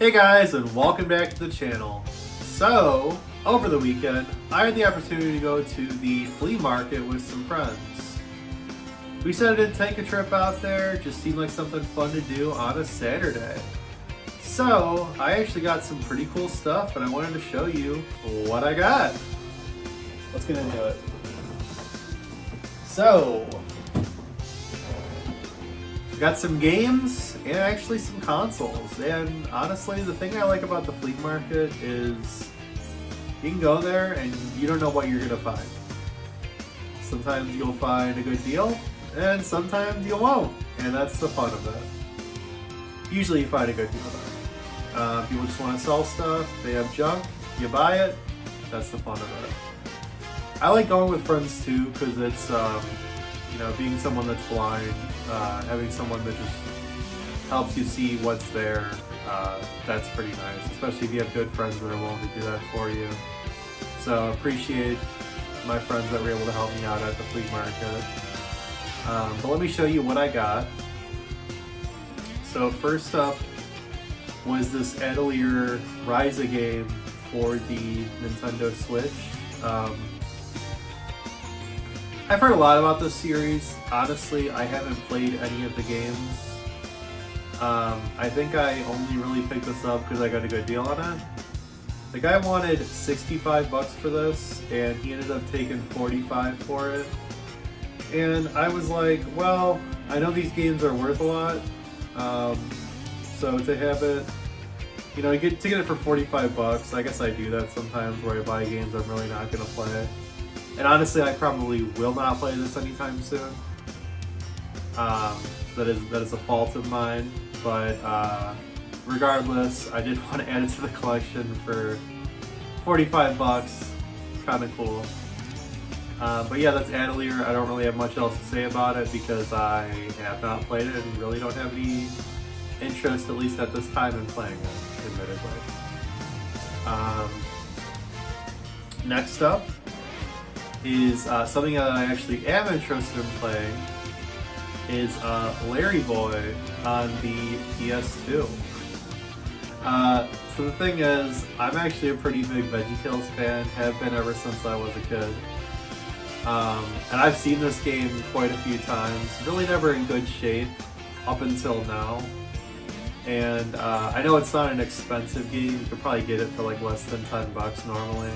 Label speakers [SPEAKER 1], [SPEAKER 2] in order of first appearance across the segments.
[SPEAKER 1] Hey guys, and welcome back to the channel. So, over the weekend, I had the opportunity to go to the flea market with some friends. We decided to take a trip out there, just seemed like something fun to do on a Saturday. So, I actually got some pretty cool stuff, and I wanted to show you what I got. Let's get into it. So, got some games and actually some consoles. And honestly, the thing I like about the flea market is you can go there and you don't know what you're gonna find. Sometimes you'll find a good deal and sometimes you won't. And that's the fun of it. Usually you find a good deal though. People just want to sell stuff, they have junk, you buy it, that's the fun of it. I like going with friends too because it's, being someone that's blind, having someone that just helps you see what's there, that's pretty nice, especially if you have good friends that are willing to do that for you. So appreciate my friends that were able to help me out at the flea market. But let me show you what I got. So first up was this Atelier Ryza game for the Nintendo Switch. I've heard a lot about this series. Honestly, I haven't played any of the games. I think I only really picked this up because I got a good deal on it. The guy wanted $65 for this, and he ended up taking $45 for it. And I was like, well, I know these games are worth a lot, so to have it, to get it for $45, I guess I do that sometimes where I buy games I'm really not gonna play. And honestly, I probably will not play this anytime soon. That is a fault of mine. But regardless, I did want to add it to the collection for $45. Kind of cool. But yeah, that's Atelier. I don't really have much else to say about it because I have not played it and really don't have any interest, at least at this time, in playing it, admittedly. Next up is something that I actually am interested in playing is Larry Boy on the PS2. So the thing is, I'm actually a pretty big VeggieTales fan, have been ever since I was a kid. And I've seen this game quite a few times, really never in good shape up until now. And I know it's not an expensive game, you could probably get it for like less than $10 normally.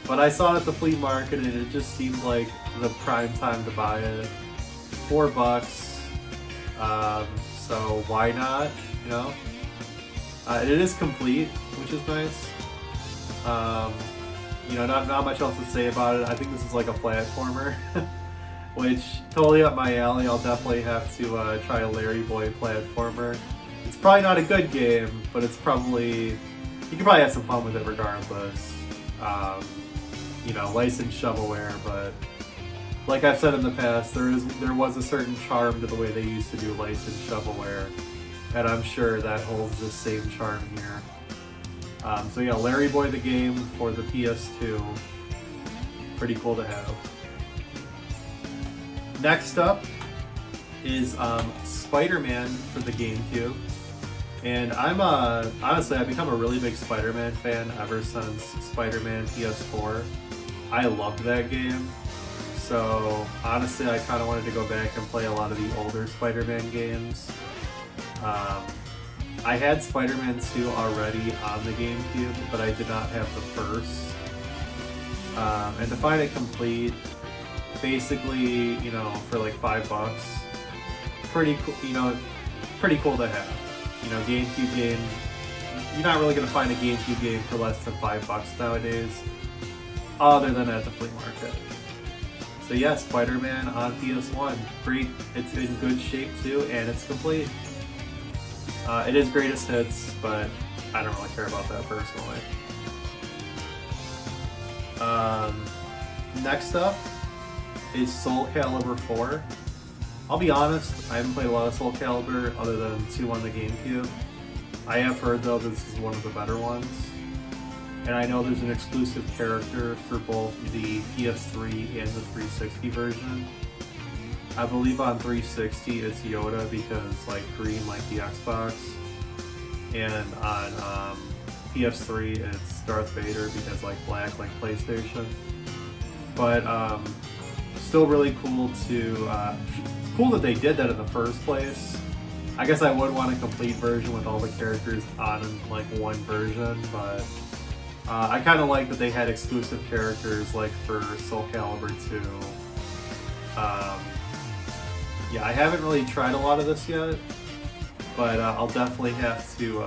[SPEAKER 1] But I saw it at the flea market and it just seemed like the prime time to buy it. $4, so why not, it is complete, which is nice. Not much else to say about it. I think this is like a platformer, which totally up my alley. I'll definitely have to try a Larry Boy platformer. It's probably not a good game, but it's probably, you can probably have some fun with it regardless. Licensed shovelware, but like I've said in the past, there was a certain charm to the way they used to do licensed shovelware, and I'm sure that holds the same charm here. So yeah, Larry Boy the game for the PS2, pretty cool to have. Next up is Spider-Man for the GameCube, and honestly, I've become a really big Spider-Man fan ever since Spider-Man PS4. I loved that game. So honestly, I kind of wanted to go back and play a lot of the older Spider-Man games. I had Spider-Man 2 already on the GameCube, but I did not have the first. And to find it complete, basically, for like $5, pretty cool. Pretty cool to have. GameCube games. You're not really gonna find a GameCube game for less than $5 nowadays, other than at the flea market. So yeah, Spider-Man on PS1. Great. It's in good shape too, and it's complete. It is greatest hits, but I don't really care about that personally. Next up is Soul Calibur 4. I'll be honest, I haven't played a lot of Soul Calibur other than 2 on the GameCube. I have heard though this is one of the better ones. And I know there's an exclusive character for both the PS3 and the 360 version. I believe on 360 it's Yoda because green like the Xbox. and on PS3 it's Darth Vader because like black, like PlayStation. But still really cool to cool that they did that in the first place. I guess I would want a complete version with all the characters on like one version, but I kind of like that they had exclusive characters like for Soul Calibur 2. Yeah, I haven't really tried a lot of this yet, but I'll definitely have to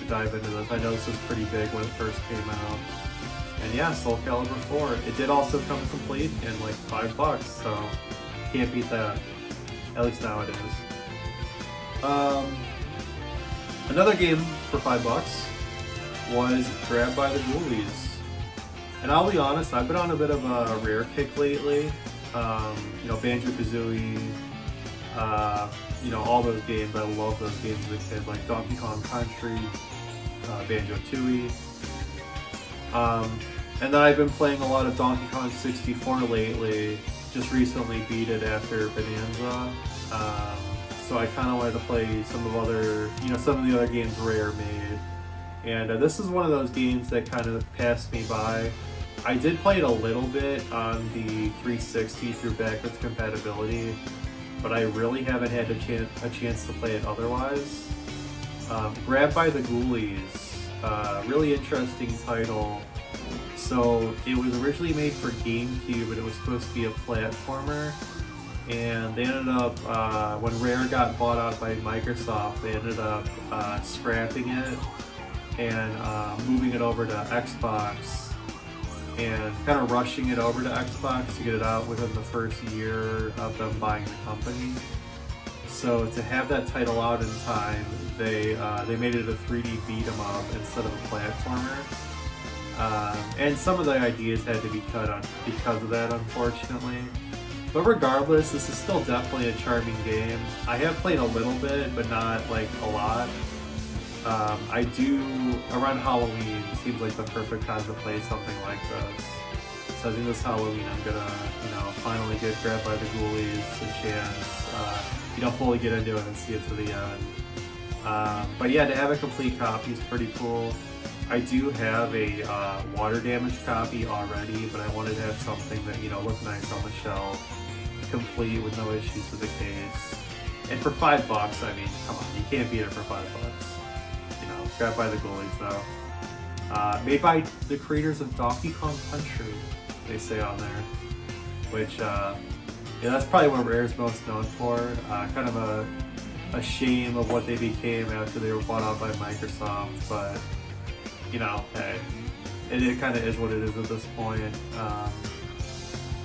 [SPEAKER 1] dive into this. I know this was pretty big when it first came out. And yeah, Soul Calibur 4. It did also come complete in like $5, so can't beat that. At least nowadays. Another game for $5 was Grabbed by the Ghoulies. And I'll be honest, I've been on a bit of a Rare kick lately. You know, Banjo-Kazooie, you know, all those games. I love those games as a kid, like Donkey Kong Country, Banjo-Tooie. And then I've been playing a lot of Donkey Kong 64 lately. Just recently beat it after Bonanza. So I kind of wanted to play some of the other games Rare made. And this is one of those games that kind of passed me by. I did play it a little bit on the 360 through backwards compatibility, but I really haven't had a chance to play it otherwise. Grabbed by the Ghoulies, really interesting title. So it was originally made for GameCube, and it was supposed to be a platformer. And they ended up, when Rare got bought out by Microsoft, they ended up scrapping it and moving it over to Xbox, and kind of rushing it over to Xbox to get it out within the first year of them buying the company. So to have that title out in time, they made it a 3D beat 'em up instead of a platformer. And some of the ideas had to be cut on because of that, unfortunately. But regardless, this is still definitely a charming game. I have played a little bit, but not like a lot. I do, around Halloween, it seems like the perfect time to play something like this. So I think this Halloween I'm gonna, finally get Grabbed by the Ghoulies a chance, fully get into it and see it to the end. But yeah, to have a complete copy is pretty cool. I do have a water damage copy already, but I wanted to have something that, looked nice on the shelf, complete with no issues with the case. And for $5, I mean, come on, you can't beat it for $5. Grabbed by the Ghoulies though. Made by the creators of Donkey Kong Country, they say on there. Which, that's probably what Rare's most known for. Kind of a shame of what they became after they were bought out by Microsoft, but hey, it kind of is what it is at this point.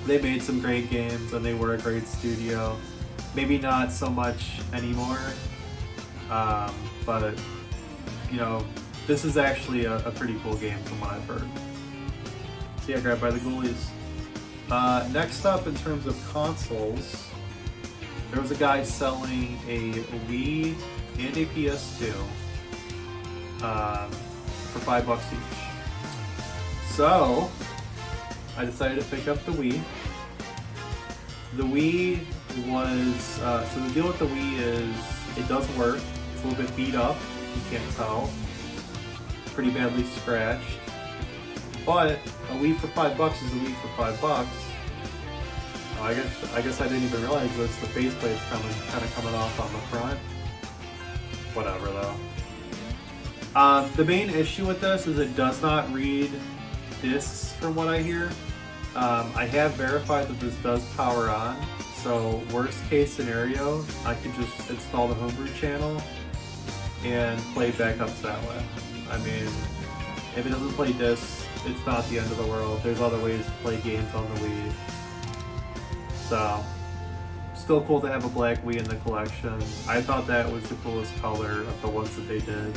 [SPEAKER 1] They made some great games and they were a great studio. Maybe not so much anymore, but this is actually a pretty cool game from what I've heard. So yeah, Grabbed by the Ghoulies. Next up, in terms of consoles, there was a guy selling a Wii and a PS2 for $5 each. So I decided to pick up the Wii. The Wii was, so the deal with the Wii is it does work. It's a little bit beat up, you can't tell. Pretty badly scratched. But a Wii for $5 is a Wii for $5. I guess I didn't even realize this. The faceplate's kind of coming off on the front. Whatever though. The main issue with this is it does not read discs from what I hear. I have verified that this does power on, so worst case scenario, I could just install the homebrew channel and play backups that way. I mean, if it doesn't play discs, it's not the end of the world. There's other ways to play games on the Wii. So, still cool to have a black Wii in the collection. I thought that was the coolest color of the ones that they did.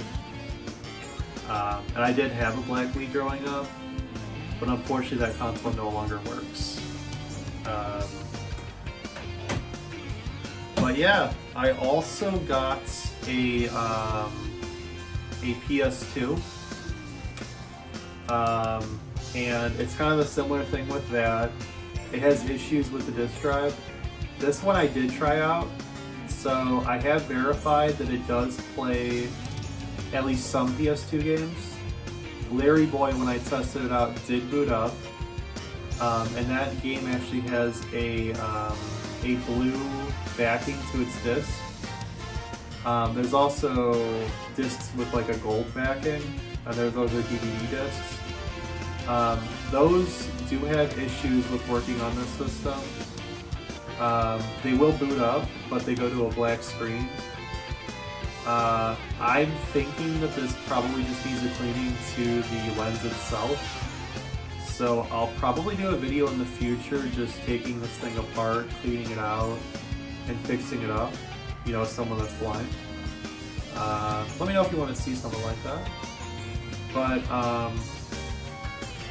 [SPEAKER 1] And I did have a black Wii growing up, but unfortunately that console no longer works. But yeah, I also got a PS2, and it's kind of a similar thing with that. It has issues with the disk drive. This one I did try out, so I have verified that it does play at least some PS2 games. Larry Boy, when I tested it out, did boot up, and that game actually has a blue backing to its disc. There's also discs with like a gold backing, and those are DVD discs. Those do have issues with working on this system. They will boot up, but they go to a black screen. I'm thinking that this probably just needs a cleaning to the lens itself. So I'll probably do a video in the future just taking this thing apart, cleaning it out, and fixing it up. You know, someone that's blind. Let me know if you want to see something like that.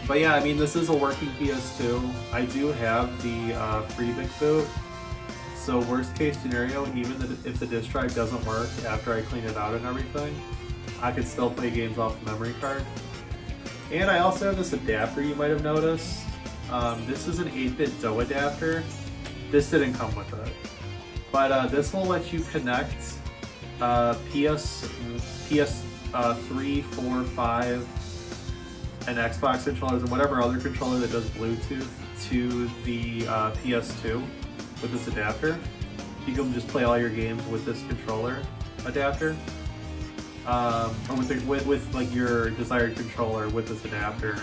[SPEAKER 1] But yeah, I mean, this is a working PS2. I do have the FreeBig boot. So worst case scenario, even if the disk drive doesn't work after I clean it out and everything, I could still play games off the memory card. And I also have this adapter you might have noticed. This is an 8-bit DOE adapter. This didn't come with it. But this will let you connect PS3, 4, 5, and Xbox controllers and whatever other controller that does Bluetooth to the PS2 with this adapter. You can just play all your games with this controller adapter, or with like your desired controller with this adapter.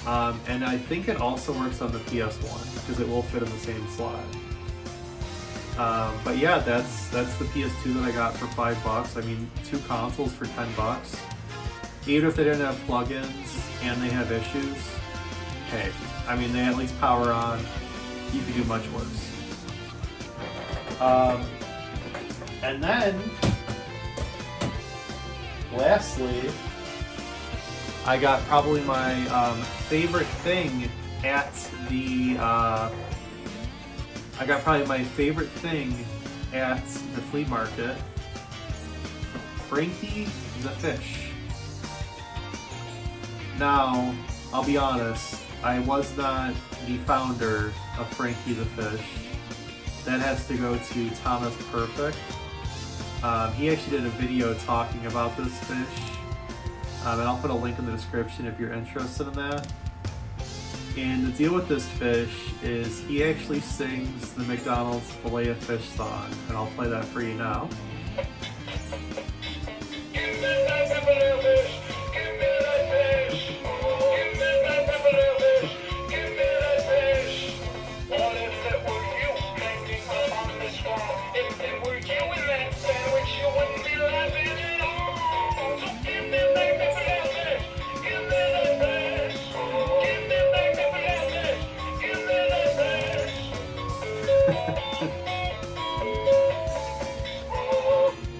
[SPEAKER 1] And I think it also works on the PS1 because it will fit in the same slot. But yeah, that's the PS2 that I got for $5. I mean, 2 consoles for $10. Even if they didn't have plugins and they have issues, hey, I mean, they at least power on. You could do much worse. And then, lastly, I got probably my favorite thing at the flea market. Frankie the Fish. Now, I'll be honest, I was not the founder of Frankie the Fish. That has to go to Thomas Perfect. He actually did a video talking about this fish, and I'll put a link in the description if you're interested in that. And the deal with this fish is he actually sings the McDonald's Filet-O-Fish song, and I'll play that for you now.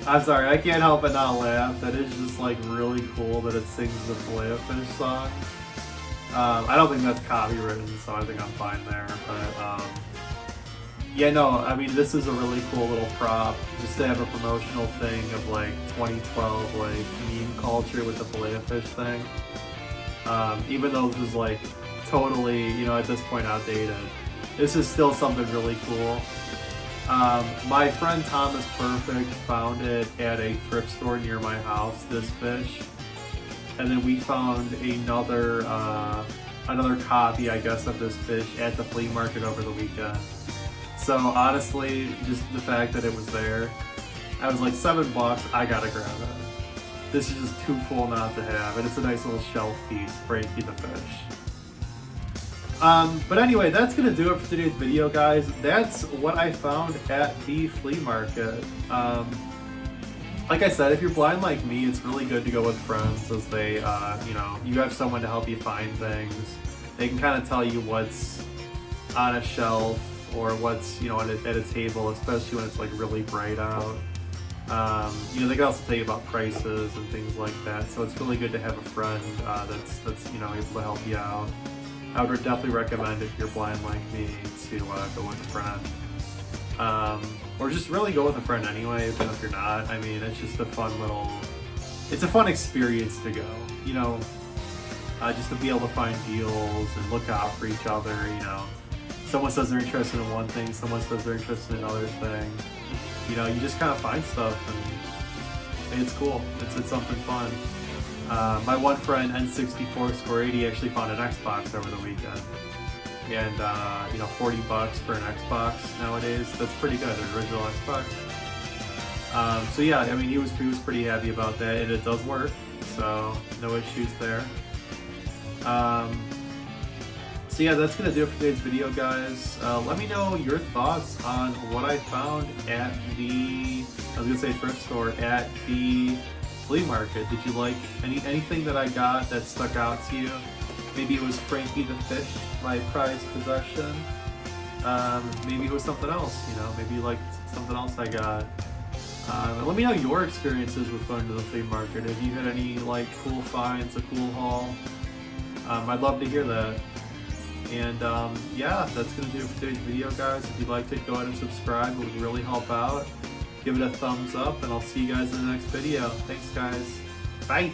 [SPEAKER 1] I'm sorry, I can't help but not laugh. That is just like really cool that it sings the Filet-O-Fish song. I don't think that's copywritten, so I think I'm fine there. But yeah, no, I mean, this is a really cool little prop just to have a promotional thing of like 2012 like meme culture with the Filet-O-Fish thing. Even though this is like totally, you know, at this point outdated, this is still something really cool. My friend Thomas Perfect found it at a thrift store near my house, this fish, and then we found another copy, I guess, of this fish at the flea market over the weekend. So honestly, just the fact that it was there, I was like, $7, I gotta grab it. This is just too cool not to have, and it's a nice little shelf piece, Frankie the Fish. But anyway, that's going to do it for today's video, guys. That's what I found at the flea market. Like I said, if you're blind like me, it's really good to go with friends as they, you know, you have someone to help you find things. They can kind of tell you what's on a shelf or what's, you know, at a table, especially when it's like really bright out. You know, they can also tell you about prices and things like that. So it's really good to have a friend that's you know, able to help you out. I would definitely recommend, if you're blind like me, to go with a friend. Or just really go with a friend anyway, even if you're not. I mean, it's just a fun it's a fun experience to go, you know, just to be able to find deals and look out for each other, you know. Someone says they're interested in one thing, someone says they're interested in another thing. You know, you just kind of find stuff It's cool. It's something fun. My one friend, N64 Score 80, actually found an Xbox over the weekend. And, you know, $40 for an Xbox nowadays, that's pretty good, an original Xbox. So yeah, I mean, he was pretty happy about that, and it does work, so no issues there. So yeah, that's gonna do it for today's video, guys. Let me know your thoughts on what I found at the, I was gonna say thrift store, at the flea market. Did you like anything that I got that stuck out to you? Maybe it was Frankie the Fish, my prized possession. Maybe it was something else, you know, maybe you liked something else I got. Let me know your experiences with going to the flea market. Have you had any like cool finds, a cool haul? I'd love to hear that. And yeah, that's going to do it for today's video, guys. If you liked it, go ahead and subscribe. It would really help out. Give it a thumbs up, and I'll see you guys in the next video. Thanks, guys. Bye!